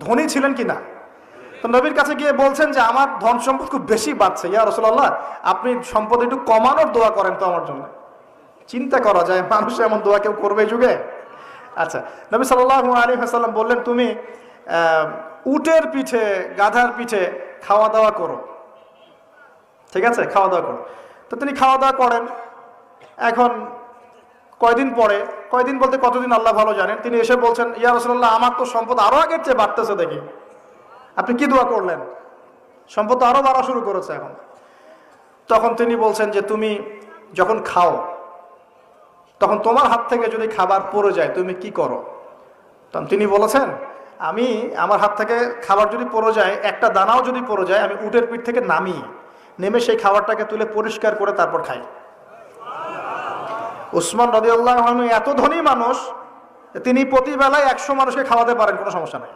ধনী ছিলেন কিনা? তো নবীর কাছে গিয়ে বলছেন যে আমার ধন সম্পদ খুব বেশি বাড়ছে, ইয়া রাসূলুল্লাহ আপনি সম্পদ একটু কমানোর দোয়া করেন তো আমার জন্য। চিন্তা করা যায় মানুষ এমন দোয়া কেউ করবে এই যুগে? আচ্ছা, নবী সাল্লাল্লাহু আলাইহি ওয়াসাল্লাম বললেন তুমি উটের পিঠে গাধার পিঠে খাওয়া দাওয়া করো, ঠিক আছে, খাওয়া দাওয়া করো। তো তিনি খাওয়া দাওয়া করেন। এখন কয়দিন পরে, কয়দিন বলতে কতদিন আল্লাহ ভালো জানেন, তিনি এসে বলছেন ইয়া রাসূলুল্লাহ আমার তো সম্পদ আরো আগের চেয়ে বাড়তেছে, দেখি আপনি কি দোয়া করলেন, সম্পদ আরো বাড়া শুরু করেছে এখন। তখন তিনি বলছেন যে তুমি যখন খাও তখন তোমার হাত থেকে যদি খাবার পড়ে যায় তুমি কি করো? তখন তিনি বলেছেন আমি আমার হাত থেকে খাবার যদি পড়ে যায়, একটা দানাও যদি পড়ে যায়, আমি উটের পিঠ থেকে নেমে সেই খাবারটাকে তুলে পরিষ্কার করে তারপর খাই। উসমান রাদিয়াল্লাহু আনহু এত ধনী মানুষ তিনি প্রতি বেলায় 100 মানুষকে খাওয়াতে পারেন, কোনো সমস্যা নাই।